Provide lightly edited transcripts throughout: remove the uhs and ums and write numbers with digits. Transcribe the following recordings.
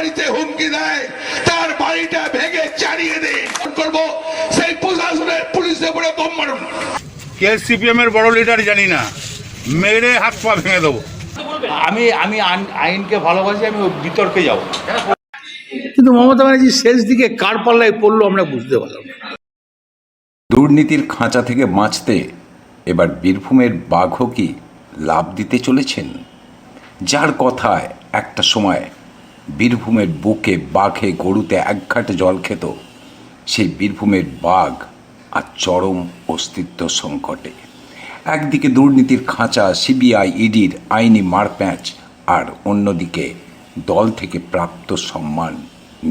বাড়িতে হুমকি দেয় তার বাড়িটা ভেঙে চালিয়ে দিন করবো, সেই প্রশাসনের পুলিশের উপরে বোম মারুন। কে সিপিএম এর বড় লিডার জানি না, মেরে হাত পা ভেঙে দেবো। আমি আইনকে ভালোবাসি, আমি বিতর্কে যাব। কিন্তু মমতা ব্যানার্জি শেষ দিকে কার পাল্লায় পড়লো আমরা বুঝতে পারলাম না। দুর্নীতির খাঁচা থেকে বাঁচতে এবার বীরভূমের বাঘও কি লাভ দিতে চলেছেন? যার কথায় একটা সময় বীরভূমের বুকে বাঘে গরুতে একঘাটে জল খেত, সেই বীরভূমের বাঘ আর চরম অস্তিত্ব সংকটে। একদিকে দুর্নীতির খাঁচা, সিবিআই ইডির আইনি মারপ্যাঁচ, আর অন্যদিকে দল থেকে প্রাপ্ত সম্মান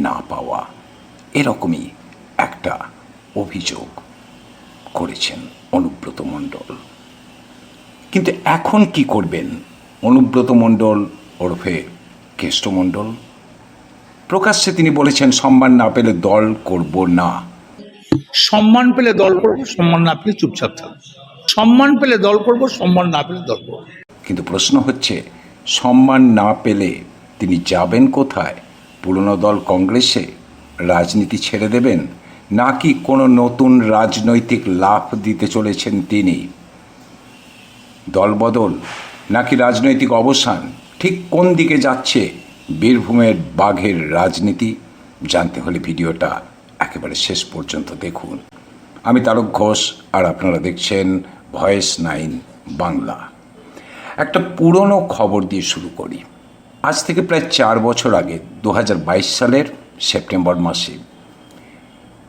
না পাওয়া। এরকমই একটা অভিযোগ করেছেন অনুব্রত মণ্ডল। কিন্তু এখন কি করবেন অনুব্রত মণ্ডল ওরফে কেষ্ট মণ্ডল? প্রকাশ্যে তিনি বলেছেন, সম্মান না পেলে দল করব না। সম্মান পেলে দল করবো, সম্মান না পেলে চুপচাপ থাকবো। সম্মান পেলে দল করবো, সম্মান না পেলে দল করবো। কিন্তু প্রশ্ন হচ্ছে, সম্মান না পেলে তিনি যাবেন কোথায়? পুরনো দল কংগ্রেসে রাজনীতি ছেড়ে দেবেন, নাকি কোনো নতুন রাজনৈতিক লাভ দিতে চলেছেন তিনি? দলবদল নাকি রাজনৈতিক অবসান, ঠিক কোন দিকে যাচ্ছে বীরভূমের বাঘের রাজনীতি? জানতে হলে ভিডিওটা একেবারে শেষ পর্যন্ত দেখুন। আমি তারক ঘোষ, আর আপনারা দেখছেন ভয়েস 9 বাংলা। একটা পুরনো খবর দিয়ে শুরু করি। আজ থেকে প্রায় 4 বছর আগে 2022 সালের সেপ্টেম্বর মাসে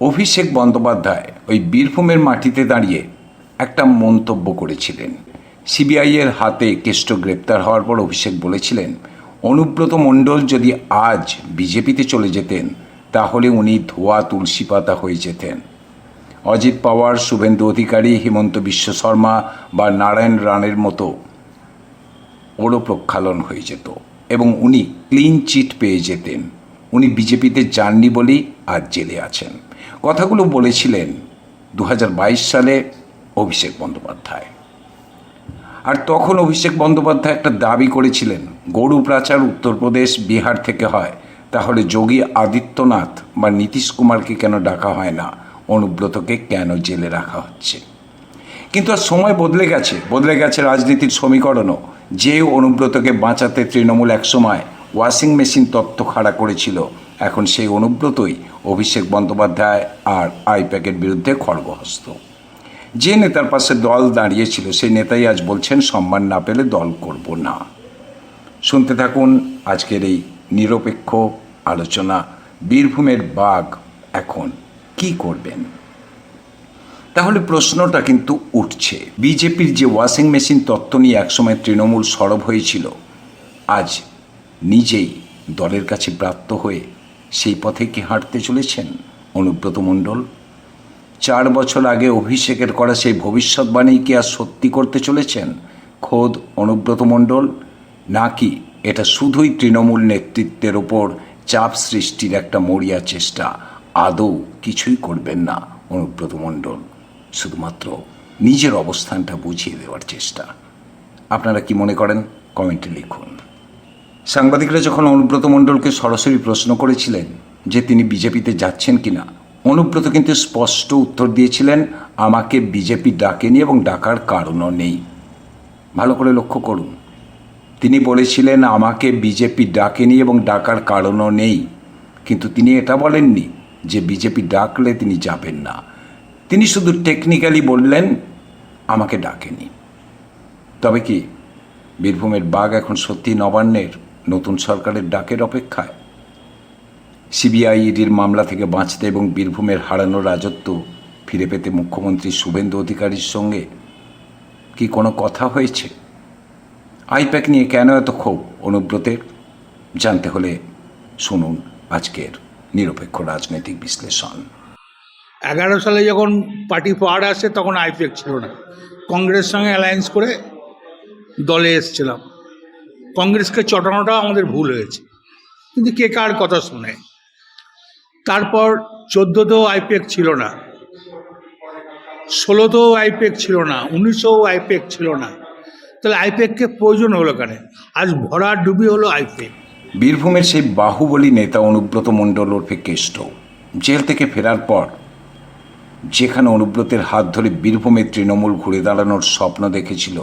অভিষেক বন্দ্যোপাধ্যায় ওই বীরভূমের মাটিতে দাঁড়িয়ে একটা মন্তব্য করেছিলেন। সিবিআইয়ের হাতে কেষ্ট গ্রেপ্তার হওয়ার পর অভিষেক বলেছিলেন, অনুব্রত মণ্ডল যদি আজ বিজেপিতে চলে যেতেন তাহলে উনি ধোয়া তুলসী পাতা হয়ে যেতেন। অজিত পাওয়ার, শুভেন্দু অধিকারী, হিমন্ত বিশ্ব শর্মা বা নারায়ণ রানের মতো ওরও প্রক্ষালন হয়ে যেত এবং উনি ক্লিন চিট পেয়ে যেতেন। উনি বিজেপিতে যাননি বলেই আজ জেলে আছেন। কথাগুলো বলেছিলেন 2022 সালে অভিষেক বন্দ্যোপাধ্যায়। আর তখন অভিষেক বন্দ্যোপাধ্যায় একটা দাবি করেছিলেন, গরু পাচার উত্তরপ্রদেশ, বিহার থেকে হয়, তাহলে যোগী আদিত্যনাথ বা নীতিশ কুমারকে কেন ডাকা হয় না, অনুব্রতকে কেন জেলে রাখা হচ্ছে? কিন্তু আর সময় বদলে গেছে রাজনীতির সমীকরণও। যে অনুব্রতকে বাঁচাতে তৃণমূল একসময় ওয়াশিং মেশিন তত্ত্ব খাড়া করেছিল, এখন সেই অনুব্রতই অভিষেক বন্দ্যোপাধ্যায় আর আইপ্যাকের বিরুদ্ধে খড়গহস্ত। যে নেতার পাশে দল দাঁড়িয়েছিল সেই নেতাই আজ বলছেন, সম্মান না পেলে দল করব না। শুনতে থাকুন আজকের এই নিরপেক্ষ আলোচনা। বীরভূমের বাঘ এখন কি করবেন? তাহলে প্রশ্নটা কিন্তু উঠছে, বিজেপির যে ওয়াশিং মেশিন তত্ত্ব নিয়ে একসময় তৃণমূল সরব হয়েছিল, আজ নিজেই দলের কাছে প্রাপ্ত হয়ে সেই পথে কি হাঁটতে চলেছেন অনুব্রত মণ্ডল? 4 বছর আগে অভিষেকের করা সেই ভবিষ্যৎবাণী কি আর সত্যি করতে চলেছেন খোদ অনুব্রত মণ্ডল, নাকি এটা শুধুই তৃণমূল নেতৃত্বের ওপর চাপ সৃষ্টির একটা মরিয়া চেষ্টা? আদৌ কিছুই করবেন না অনুব্রত মণ্ডল, শুধুমাত্র নিজের অবস্থানটা বুঝিয়ে দেওয়ার চেষ্টা। আপনারা কি মনে করেন কমেন্টে লিখুন। সাংবাদিকরা যখন অনুব্রত মণ্ডলকে সরাসরি প্রশ্ন করেছিলেন যে তিনি বিজেপিতে যাচ্ছেন কিনা, অনুব্রত কিন্তু স্পষ্ট উত্তর দিয়েছিলেন, আমাকে বিজেপি ডাকেনি এবং ডাকার কারণও নেই। ভালো করে লক্ষ্য করুন, তিনি বলেছিলেন আমাকে বিজেপি ডাকেনি এবং ডাকার কারণও নেই, কিন্তু তিনি এটা বলেননি যে বিজেপি ডাকলে তিনি যাবেন না। তিনি শুধু টেকনিক্যালি বললেন আমাকে ডাকেনি। তবে কি বীরভূমের বাঘ এখন সত্যি নবান্নের নতুন সরকারের ডাকের অপেক্ষায়? সিবিআই ইডির মামলা থেকে বাঁচতে এবং বীরভূমের হারানো রাজত্ব ফিরে পেতে মুখ্যমন্ত্রী শুভেন্দু অধিকারীর সঙ্গে কি কোনো কথা হয়েছে? আইপ্যাক নিয়ে কেন এত ক্ষোভ অনুব্রতের? জানতে হলে শুনুন আজকের নিরপেক্ষ রাজনৈতিক বিশ্লেষণ। 11 সালে যখন পার্টি পাওয়ার আসে তখন আইপ্যাক ছিল না, কংগ্রেস সঙ্গে অ্যালায়েন্স করে দলে এসেছিলাম। কংগ্রেসকে চটানোটা আমাদের ভুল হয়েছে, কিন্তু কে কার কথা শুনে। তারপর 14তেও আইপ্যাক ছিল না, 16তেও আইপ্যাক ছিল না, 1900ও আইপ্যাক ছিল না। তাহলে আইপ্যাককে প্রয়োজন হলো কেন? আজ ভরা ডুবি হলো আইপ্যাক। বীরভূমের সেই বাহুবলী নেতা অনুব্রত মণ্ডল ওরফে কেষ্ট জেল থেকে ফেরার পর যেখানে অনুব্রতের হাত ধরে বীরভূমের তৃণমূল ঘুরে দাঁড়ানোর স্বপ্ন দেখেছিল,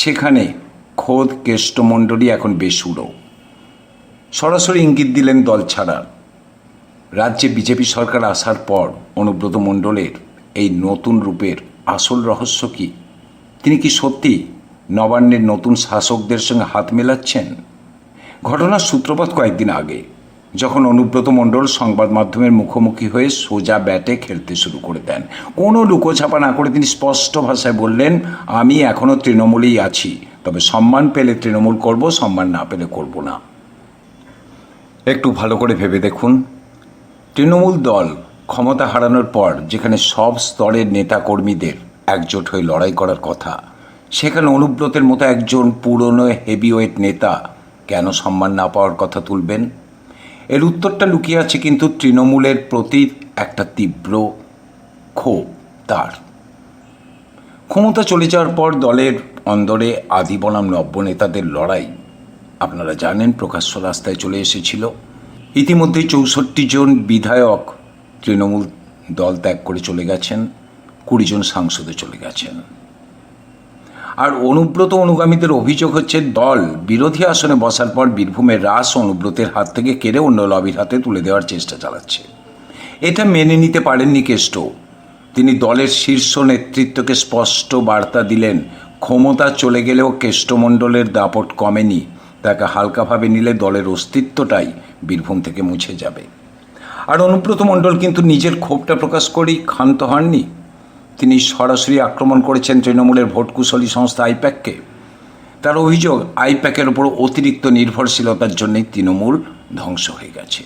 সেখানে খোদ কেষ্টমণ্ডলই এখন বেসুরো। সরাসরি ইঙ্গিত দিলেন দল ছাড়ার। রাজ্যে বিজেপি সরকার আসার পর অনুব্রত মণ্ডলের এই নতুন রূপের আসল রহস্য কি? তিনি কি সত্যি নবান্নের নতুন শাসকদের সঙ্গে হাত মেলাচ্ছেন? ঘটনার সূত্রপাত কয়েকদিন আগে, যখন অনুব্রত মণ্ডল সংবাদ মাধ্যমের মুখোমুখি হয়ে সোজা ব্যাটে খেলতে শুরু করে দেন। কোনো লুকোছাপা না করে তিনি স্পষ্ট ভাষায় বললেন, আমি এখনও তৃণমূলেই আছি, তবে সম্মান পেলে তৃণমূল করব, সম্মান না পেলে করব না। একটু ভালো করে ভেবে দেখুন, তৃণমূল দল ক্ষমতা হারানোর পর যেখানে সব স্তরের নেতাকর্মীদের একজোট হয়ে লড়াই করার কথা, সেখানে অনুব্রতের মতো একজন পুরনো হেভিওয়েট নেতা কেন সম্মান না পাওয়ার কথা তুলবেন? এর উত্তরটা লুকিয়ে আছে কিন্তু তৃণমূলের প্রতি একটা তীব্র ক্ষোভ তার। ক্ষমতা চলে যাওয়ার পর দলের অন্দরে আদি বনাম নব্য নেতাদের লড়াই আপনারা জানেন প্রকাশ্য রাস্তায় চলে এসেছিল। ইতিমধ্যেই 64 জন বিধায়ক তৃণমূল দল ত্যাগ করে চলে গেছেন, 20 জন সাংসদে চলে গেছেন। আর অনুব্রত অনুগামীদের অভিযোগ হচ্ছে দল বিরোধী আসনে বসার পর বীরভূমের রাস অনুব্রতের হাত থেকে কেড়ে অন্য লবির হাতে তুলে দেওয়ার চেষ্টা চালাচ্ছে। এটা মেনে নিতে পারেননি কেষ্ট। তিনি দলের শীর্ষ নেতৃত্বকে স্পষ্ট বার্তা দিলেন, ক্ষমতা চলে গেলেও কেষ্টমণ্ডলের দাপট কমেনি, তাকে হালকাভাবে নিলে দলের অস্তিত্বটাই বীরভূম থেকে মুছে যাবে। আর অনুব্রত মণ্ডল কিন্তু নিজের ক্ষোভটা প্রকাশ করেই ক্ষান্ত হননি। তিনি সরাসরি আক্রমণ করেছেন তৃণমূলের ভোটকুশলী সংস্থা আইপ্যাককে। তার অভিযোগ, আইপ্যাকের ওপর অতিরিক্ত নির্ভরশীলতার জন্যই তৃণমূল ধ্বংস হয়ে গেছে।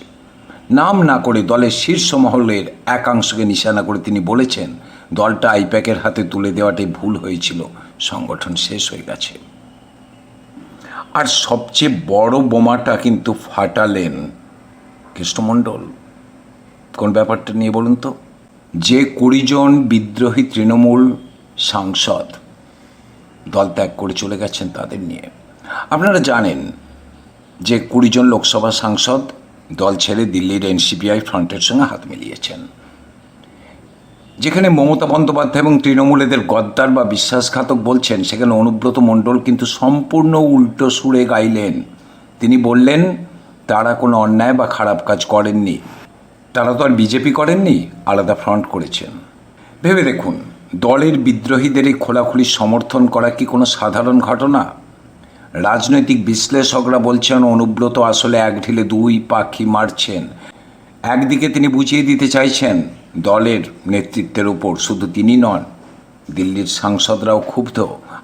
নাম না করে দলের শীর্ষ মহলের একাংশকে নিশানা করে তিনি বলেছেন, দলটা আইপ্যাকের হাতে তুলে দেওয়াটাই ভুল হয়েছিল, সংগঠন শেষ হয়ে গেছে। আর সবচেয়ে বড় বোমাটা কিন্তু ফাটালেন কেষ্টমণ্ডল। কোন ব্যাপারটা নিয়ে বলুন তো? যে 20 জন বিদ্রোহী তৃণমূল সাংসদ দল ত্যাগ করে চলে গেছেন তাদের নিয়ে। আপনারা জানেন যে 20 জন লোকসভা সাংসদ দল ছেড়ে দিল্লির এনসিপিআই ফ্রন্টের সঙ্গে হাত মিলিয়েছেন। যেখানে মমতা বন্দ্যোপাধ্যায় এবং তৃণমূল এদের গদ্দার বা বিশ্বাসঘাতক বলছেন, সেখানে অনুব্রত মণ্ডল কিন্তু সম্পূর্ণ উল্টো সুরে গাইলেন। তিনি বললেন, তারা কোনো অন্যায় বা খারাপ কাজ করেননি, তারা তো আর বিজেপি করেননি, আলাদা ফ্রন্ট করেছেন। ভেবে দেখুন, দলের বিদ্রোহীদের এই খোলাখুলি সমর্থন করা কি কোনো সাধারণ ঘটনা? রাজনৈতিক বিশ্লেষকরা বলছেন অনুব্রত আসলে এক ঢিলে 2 পাখি মারছেন। একদিকে তিনি বুঝিয়ে দিতে চাইছেন দলের নেতৃত্বের উপর শুধু তিনি নন, দিল্লির সাংসদরাও ক্ষুব্ধ,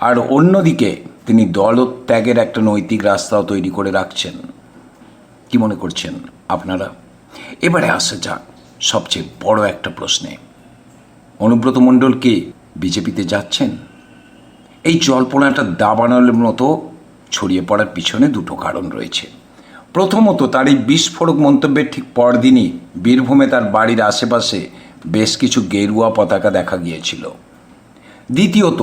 আর অন্যদিকে তিনি দলত্যাগের একটা নৈতিক রাস্তাও তৈরি করে রাখছেন। কি মনে করছেন আপনারা? এবারে আসা যাক সবচেয়ে বড় একটা প্রশ্নে, অনুব্রত মণ্ডল কি বিজেপিতে যাচ্ছেন? এই জল্পনাটা দাবানলের মতো ছড়িয়ে পড়ার পিছনে 2টো কারণ রয়েছে। প্রথমত, তার এই বিস্ফোরক মন্তব্যের ঠিক পরদিনই বীরভূমে তার বাড়ির আশেপাশে বেশ কিছু গেরুয়া পতাকা দেখা গিয়েছিল। দ্বিতীয়ত,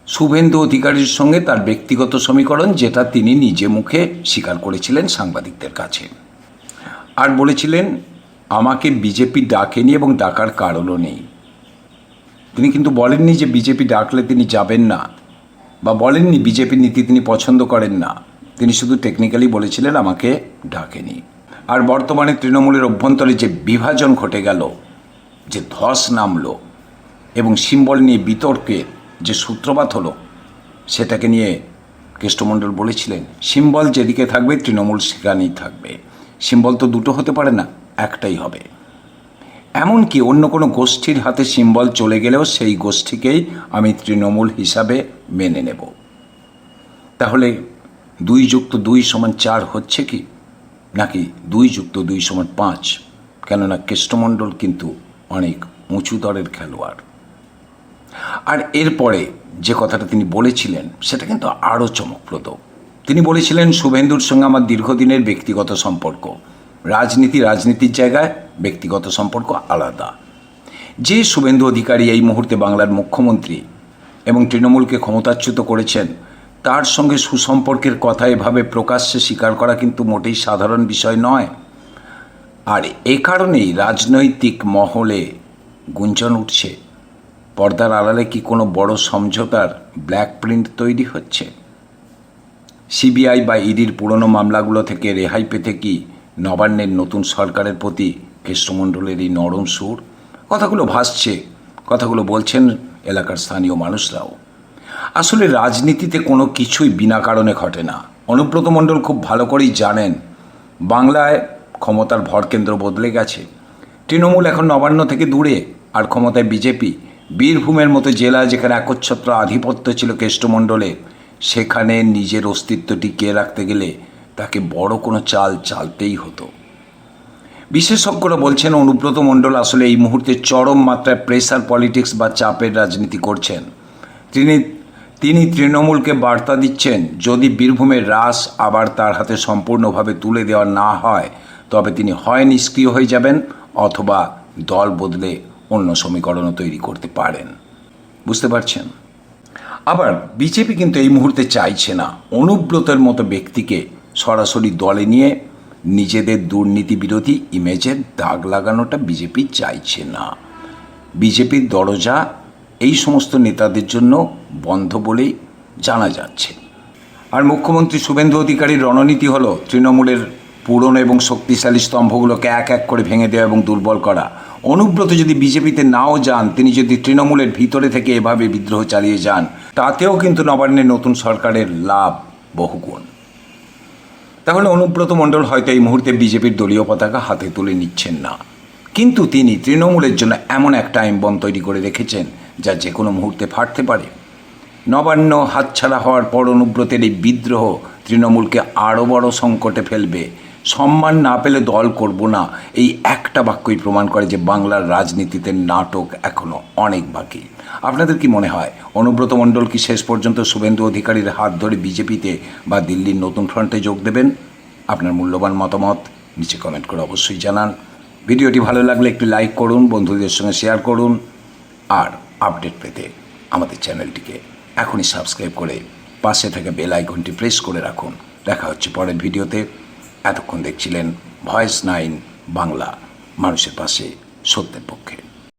শুভেন্দু অধিকারীর সঙ্গে তার ব্যক্তিগত সমীকরণ, যেটা তিনি নিজে মুখে স্বীকার করেছিলেন সাংবাদিকদের কাছে। আর বলেছিলেন, আমাকে বিজেপি ডাকেনি এবং ডাকার কারণও নেই। তিনি কিন্তু বলেননি যে বিজেপি ডাকলে তিনি যাবেন না, বা বলেননি বিজেপির নীতি তিনি পছন্দ করেন না। তিনি শুধু টেকনিক্যালি বলেছিলেন, আমাকে ডাকেনি। আর বর্তমানে তৃণমূলের অভ্যন্তরে যে বিভাজন ঘটে গেল, যে ধস নামলো এবং সিম্বল নিয়ে বিতর্কের যে সূত্রপাত হলো, সেটাকে নিয়ে কেষ্টমণ্ডল বলেছিলেন, সিম্বল যেদিকে থাকবে তৃণমূল সেখানেই থাকবে। সিম্বল তো 2টো হতে পারে না, একটাই হবে। এমনকি অন্য কোনো গোষ্ঠীর হাতে সিম্বল চলে গেলেও সেই গোষ্ঠীকেই আমি তৃণমূল হিসাবে মেনে নেব। তাহলে 2 + 2 = 4 হচ্ছে কি, নাকি 2 + 2 = 5? কেননা কেষ্টমণ্ডল কিন্তু অনেক উঁচু দরের খেলোয়াড়। আর এরপরে যে কথাটা তিনি বলেছিলেন সেটা কিন্তু আরও চমকপ্রদ। তিনি বলেছিলেন, শুভেন্দুর সঙ্গে আমার দীর্ঘদিনের ব্যক্তিগত সম্পর্ক। রাজনীতির জায়গায় ব্যক্তিগত সম্পর্ক আলাদা। যে শুভেন্দু অধিকারী এই মুহূর্তে বাংলার মুখ্যমন্ত্রী এবং তৃণমূলকে ক্ষমতাচ্যুত করেছেন, তার সঙ্গে সুসম্পর্কের কথা এভাবে প্রকাশ্যে স্বীকার করা কিন্তু মোটেই সাধারণ বিষয় নয়। আর এ কারণেই রাজনৈতিক মহলে গুঞ্জন উঠছে, পর্দার আড়ালে কি কোনো বড় সমঝোতার ব্ল্যাক প্রিন্ট তৈরি হচ্ছে? সিবিআই বা ইডির পুরনো মামলাগুলো থেকে রেহাই পেতে কি নবান্নের নতুন সরকারের প্রতি কেষ্টমণ্ডলের এই নরম সুর? কথাগুলো ভাসছে, কথাগুলো বলছেন এলাকার স্থানীয় মানুষরাও। আসলে রাজনীতিতে কোনো কিছুই বিনা কারণে ঘটে না। অনুব্রত মণ্ডল খুব ভালো করেই জানেন বাংলায় ক্ষমতার ভরকেন্দ্র বদলে গেছে। তৃণমূল এখন নবান্ন থেকে দূরে, আর ক্ষমতায় বিজেপি। বীরভূমের মতো জেলা যেখানে একচ্ছত্র আধিপত্য ছিল কেষ্টমণ্ডলের, সেখানে নিজের অস্তিত্ব টিকিয়ে রাখতে গেলে তাকে বড় কোনো চাল চালতেই হতো। বিশেষজ্ঞরা বলছেন অনুব্রত মণ্ডল আসলে এই মুহূর্তে চরম মাত্রায় প্রেসার পলিটিক্স বা চাপের রাজনীতি করছেন। তিনি তৃণমূলকে বার্তা দিচ্ছেন, যদি বীরভূমের রাস আবার তার হাতে সম্পূর্ণভাবে তুলে দেওয়া না হয়, তবে তিনি হয় নিষ্ক্রিয় হয়ে যাবেন অথবা দল বদলে অন্য সমীকরণও তৈরি করতে পারেন। বুঝতে পারছেন? আবার বিজেপি কিন্তু এই মুহূর্তে চাইছে না অনুব্রতের মতো ব্যক্তিকে সরাসরি দলে নিয়ে নিজেদের দুর্নীতি বিরোধী ইমেজের দাগ লাগানোটা বিজেপি চাইছে না। বিজেপির দরজা এই সমস্ত নেতাদের জন্য বন্ধ বলেই জানা যাচ্ছে। আর মুখ্যমন্ত্রী শুভেন্দু অধিকারীর রণনীতি হলো তৃণমূলের পুরনো এবং শক্তিশালী স্তম্ভগুলোকে এক এক করে ভেঙে দেওয়া এবং দুর্বল করা। অনুব্রত যদি বিজেপিতে নাও যান, তিনি যদি তৃণমূলের ভিতরে থেকে এভাবে বিদ্রোহ চালিয়ে যান, তাতেও কিন্তু নবান্নের নতুন সরকারের লাভ বহুগুণ। তাহলে অনুব্রত মণ্ডল হয়তো এই মুহূর্তে বিজেপির দলীয় পতাকা হাতে তুলে নিচ্ছেন না, কিন্তু তিনি তৃণমূলের জন্য এমন একটা আইনবন তৈরি করে রেখেছেন যা যে কোনো মুহূর্তে ফাটতে পারে। নবান্ন হাতছাড়া হওয়ার পর অনুব্রতের এই বিদ্রোহ তৃণমূলকে আরও বড় সংকটে ফেলবে। সম্মান না পেলে দল করব না, এই একটা বাক্যই প্রমাণ করে যে বাংলার রাজনীতিতে নাটক এখনও অনেক বাকি। আপনাদের কি মনে হয় অনুব্রত মণ্ডল কি শেষ পর্যন্ত শুভেন্দু অধিকারীর হাত ধরে বিজেপিতে বা দিল্লির নতুন ফ্রন্টে যোগ দেবেন? আপনার মূল্যবান মতামত নিচে কমেন্ট করে অবশ্যই জানান। ভিডিওটি ভালো লাগলে একটি লাইক করুন, বন্ধুদের সঙ্গে শেয়ার করুন, আর আপডেট পেতে আমাদের চ্যানেলটিকে এখনই সাবস্ক্রাইব করে পাশে থাকা বেল আইকনটি প্রেস করে রাখুন। দেখা হচ্ছে পরের ভিডিওতে। এতক্ষণ দেখছিলেন ভয়েস 9 বাংলা, মানুষের পাশে, সত্যের পক্ষে।